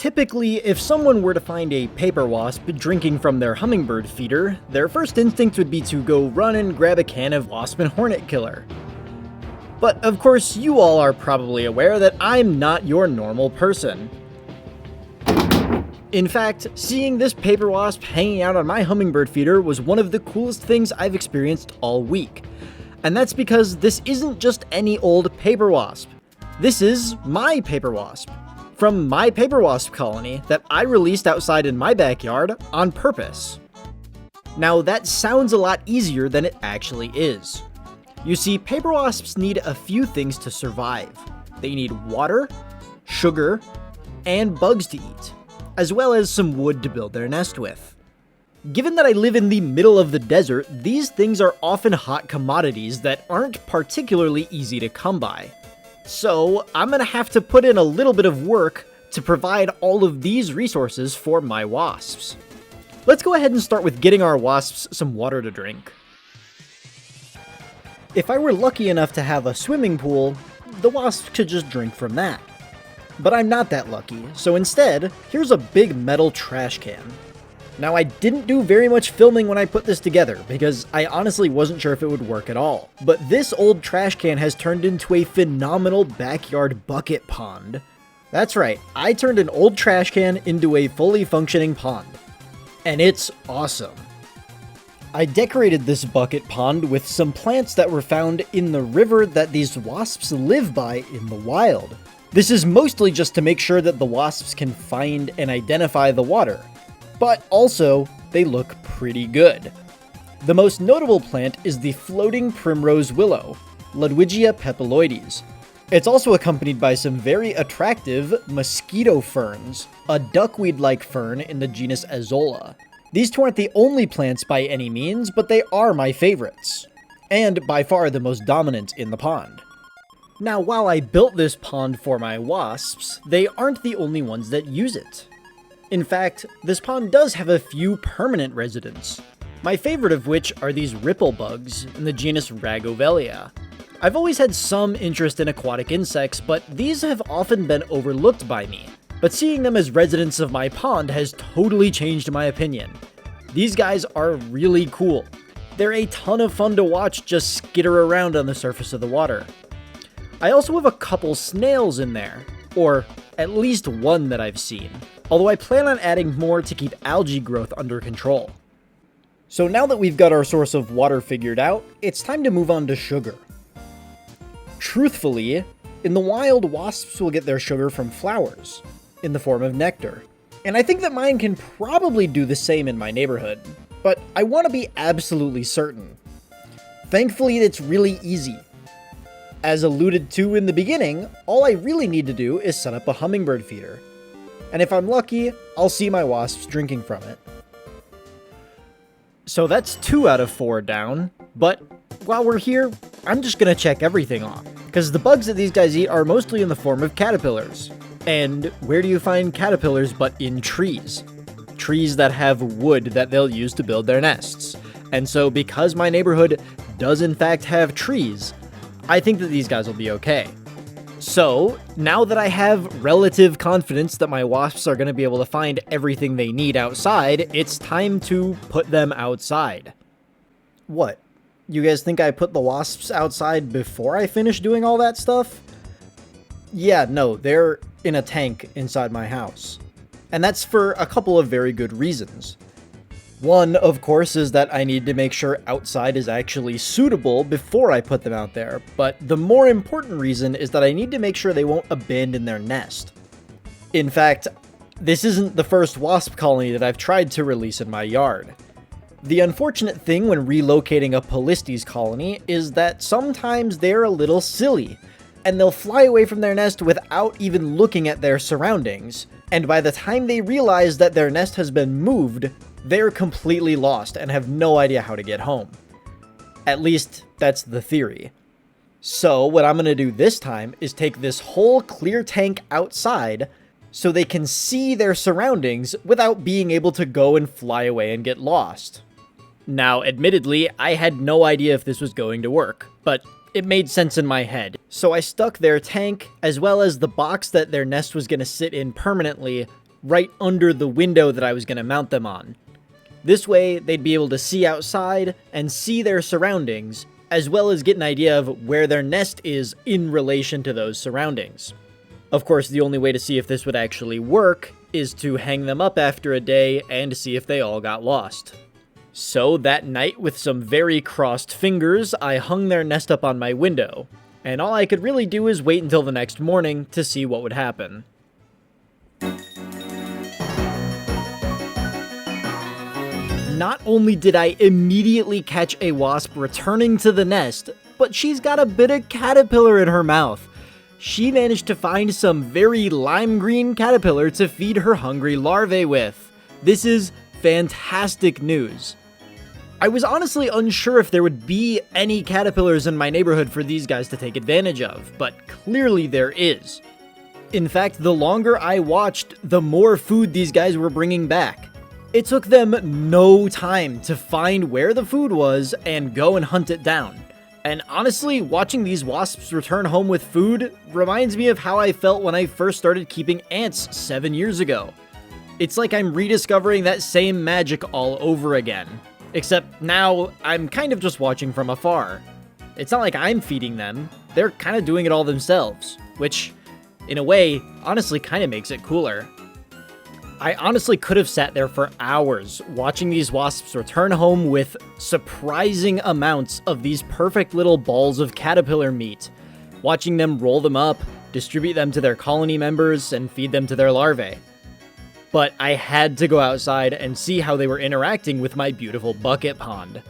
Typically, if someone were to find a paper wasp drinking from their hummingbird feeder, their first instinct would be to go run and grab a can of wasp and hornet killer. But of course, you all are probably aware that I'm not your normal person. In fact, seeing this paper wasp hanging out on my hummingbird feeder was one of the coolest things I've experienced all week. And that's because this isn't just any old paper wasp. This is my paper wasp. From my paper wasp colony that I released outside in my backyard on purpose. Now that sounds a lot easier than it actually is. You see, paper wasps need a few things to survive. They need water, sugar, and bugs to eat, as well as some wood to build their nest with. Given that I live in the middle of the desert, these things are often hot commodities that aren't particularly easy to come by. So, I'm gonna have to put in a little bit of work to provide all of these resources for my wasps. Let's go ahead and start with getting our wasps some water to drink. If I were lucky enough to have a swimming pool, the wasps could just drink from that. But I'm not that lucky, so instead, here's a big metal trash can. Now, I didn't do very much filming when I put this together, because I honestly wasn't sure if it would work at all. But this old trash can has turned into a phenomenal backyard bucket pond. That's right, I turned an old trash can into a fully functioning pond. And it's awesome. I decorated this bucket pond with some plants that were found in the river that these wasps live by in the wild. This is mostly just to make sure that the wasps can find and identify the water. But also, they look pretty good. The most notable plant is the floating primrose willow, Ludwigia pepiloides. It's also accompanied by some very attractive mosquito ferns, a duckweed-like fern in the genus Azolla. These two aren't the only plants by any means, but they are my favorites, and by far the most dominant in the pond. Now, while I built this pond for my wasps, they aren't the only ones that use it. In fact, this pond does have a few permanent residents, my favorite of which are these ripple bugs in the genus Ragovelia. I've always had some interest in aquatic insects, but these have often been overlooked by me. But seeing them as residents of my pond has totally changed my opinion. These guys are really cool. They're a ton of fun to watch just skitter around on the surface of the water. I also have a couple snails in there, or at least one that I've seen, although I plan on adding more to keep algae growth under control. So now that we've got our source of water figured out, it's time to move on to sugar. Truthfully, in the wild, wasps will get their sugar from flowers, in the form of nectar. And I think that mine can probably do the same in my neighborhood, but I want to be absolutely certain. Thankfully, it's really easy. As alluded to in the beginning, all I really need to do is set up a hummingbird feeder. And if I'm lucky, I'll see my wasps drinking from it. So that's 2 out of 4 down, but while we're here, I'm just gonna check everything off, because the bugs that these guys eat are mostly in the form of caterpillars. And where do you find caterpillars but in trees? Trees that have wood that they'll use to build their nests. And so because my neighborhood does in fact have trees, I think that these guys will be okay. So, now that I have relative confidence that my wasps are going to be able to find everything they need outside, it's time to put them outside. What? You guys think I put the wasps outside before I finish doing all that stuff? Yeah, no, they're in a tank inside my house. And that's for a couple of very good reasons. One, of course, is that I need to make sure outside is actually suitable before I put them out there, but the more important reason is that I need to make sure they won't abandon their nest. In fact, this isn't the first wasp colony that I've tried to release in my yard. The unfortunate thing when relocating a Polistes colony is that sometimes they're a little silly, and they'll fly away from their nest without even looking at their surroundings, and by the time they realize that their nest has been moved, they're completely lost and have no idea how to get home. At least, that's the theory. So, what I'm going to do this time is take this whole clear tank outside so they can see their surroundings without being able to go and fly away and get lost. Now, admittedly, I had no idea if this was going to work, but it made sense in my head. So I stuck their tank, as well as the box that their nest was going to sit in permanently, right under the window that I was going to mount them on. This way, they'd be able to see outside and see their surroundings, as well as get an idea of where their nest is in relation to those surroundings. Of course, the only way to see if this would actually work is to hang them up after a day and see if they all got lost. So that night, with some very crossed fingers, I hung their nest up on my window, and all I could really do is wait until the next morning to see what would happen. Not only did I immediately catch a wasp returning to the nest, but she's got a bit of caterpillar in her mouth. She managed to find some very lime green caterpillar to feed her hungry larvae with. This is fantastic news. I was honestly unsure if there would be any caterpillars in my neighborhood for these guys to take advantage of, but clearly there is. In fact, the longer I watched, the more food these guys were bringing back. It took them no time to find where the food was and go and hunt it down. And honestly, watching these wasps return home with food reminds me of how I felt when I first started keeping ants 7 years ago. It's like I'm rediscovering that same magic all over again. Except now, I'm kind of just watching from afar. It's not like I'm feeding them, they're kind of doing it all themselves, which, in a way, honestly kind of makes it cooler. I honestly could have sat there for hours watching these wasps return home with surprising amounts of these perfect little balls of caterpillar meat, watching them roll them up, distribute them to their colony members, and feed them to their larvae. But I had to go outside and see how they were interacting with my beautiful bucket pond,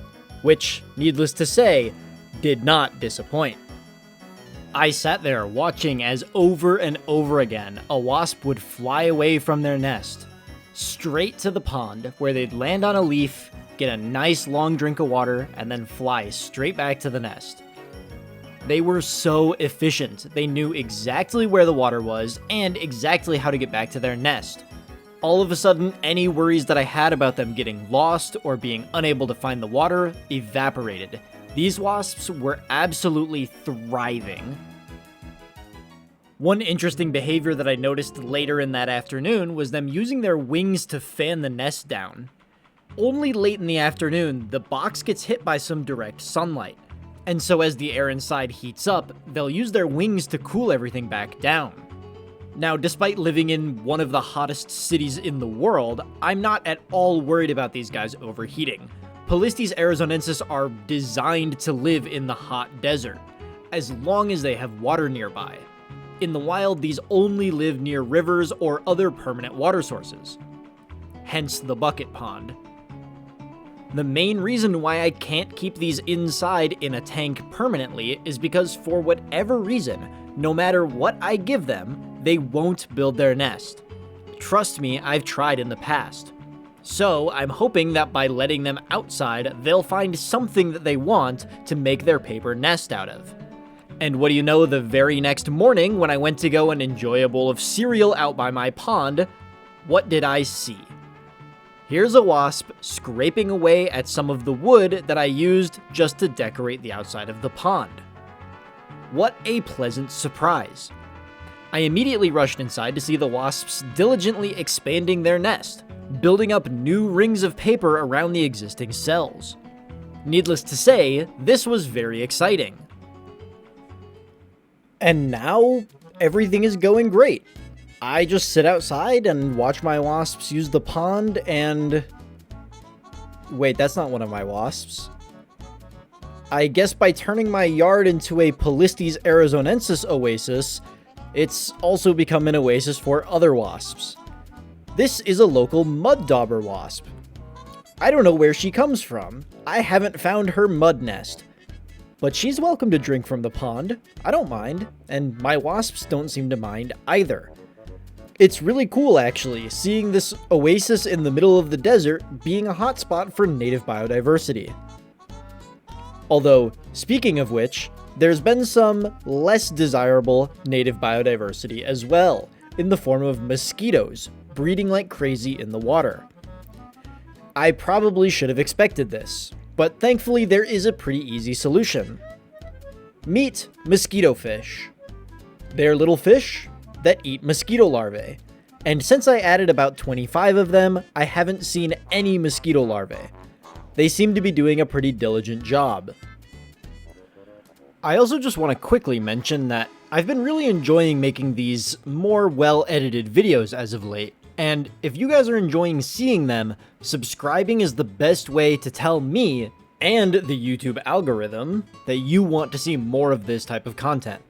which, needless to say, did not disappoint. I sat there watching as over and over again a wasp would fly away from their nest, straight to the pond where they'd land on a leaf, get a nice long drink of water, and then fly straight back to the nest. They were so efficient, they knew exactly where the water was and exactly how to get back to their nest. All of a sudden, any worries that I had about them getting lost or being unable to find the water evaporated. These wasps were absolutely thriving. One interesting behavior that I noticed later in that afternoon was them using their wings to fan the nest down. Only late in the afternoon, the box gets hit by some direct sunlight, and so as the air inside heats up, they'll use their wings to cool everything back down. Now, despite living in one of the hottest cities in the world, I'm not at all worried about these guys overheating. Polistes arizonensis are designed to live in the hot desert, as long as they have water nearby. In the wild, these only live near rivers or other permanent water sources. Hence the bucket pond. The main reason why I can't keep these inside in a tank permanently is because for whatever reason, no matter what I give them, they won't build their nest. Trust me, I've tried in the past. So, I'm hoping that by letting them outside, they'll find something that they want to make their paper nest out of. And what do you know, the very next morning, when I went to go and enjoy a bowl of cereal out by my pond, what did I see? Here's a wasp scraping away at some of the wood that I used just to decorate the outside of the pond. What a pleasant surprise. I immediately rushed inside to see the wasps diligently expanding their nest, building up new rings of paper around the existing cells. Needless to say, this was very exciting. And now, everything is going great. I just sit outside and watch my wasps use the pond and... Wait, that's not one of my wasps. I guess by turning my yard into a Polistes arizonensis oasis, it's also become an oasis for other wasps. This is a local mud dauber wasp. I don't know where she comes from. I haven't found her mud nest. But she's welcome to drink from the pond. I don't mind, and my wasps don't seem to mind either. It's really cool, actually, seeing this oasis in the middle of the desert being a hotspot for native biodiversity. Although, speaking of which, there's been some less desirable native biodiversity as well, in the form of mosquitoes breeding like crazy in the water. I probably should have expected this, but thankfully there is a pretty easy solution. Meet mosquito fish. They're little fish that eat mosquito larvae. And since I added about 25 of them, I haven't seen any mosquito larvae. They seem to be doing a pretty diligent job. I also just want to quickly mention that I've been really enjoying making these more well-edited videos as of late, and if you guys are enjoying seeing them, subscribing is the best way to tell me and the YouTube algorithm that you want to see more of this type of content.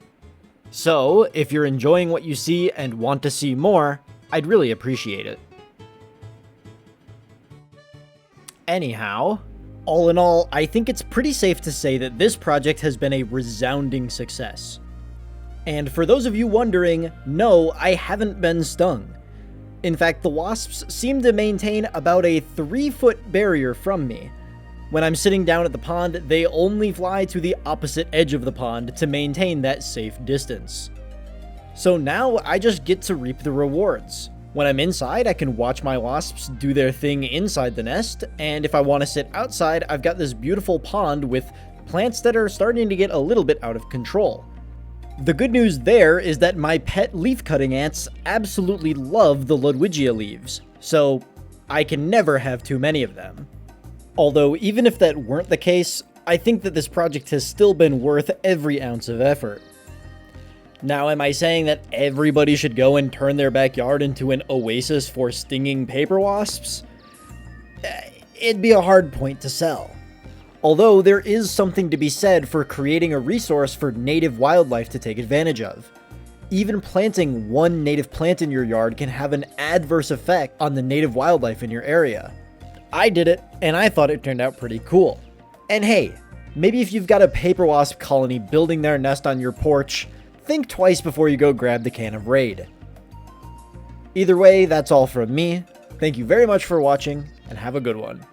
So, if you're enjoying what you see and want to see more, I'd really appreciate it. Anyhow, all in all, I think it's pretty safe to say that this project has been a resounding success. And for those of you wondering, no, I haven't been stung. In fact, the wasps seem to maintain about a 3-foot barrier from me. When I'm sitting down at the pond, they only fly to the opposite edge of the pond to maintain that safe distance. So now I just get to reap the rewards. When I'm inside, I can watch my wasps do their thing inside the nest, and if I want to sit outside, I've got this beautiful pond with plants that are starting to get a little bit out of control. The good news there is that my pet leaf-cutting ants absolutely love the Ludwigia leaves, so I can never have too many of them. Although, even if that weren't the case, I think that this project has still been worth every ounce of effort. Now, am I saying that everybody should go and turn their backyard into an oasis for stinging paper wasps? It'd be a hard point to sell. Although, there is something to be said for creating a resource for native wildlife to take advantage of. Even planting one native plant in your yard can have an adverse effect on the native wildlife in your area. I did it, and I thought it turned out pretty cool. And hey, maybe if you've got a paper wasp colony building their nest on your porch, think twice before you go grab the can of Raid. Either way, that's all from me. Thank you very much for watching, and have a good one.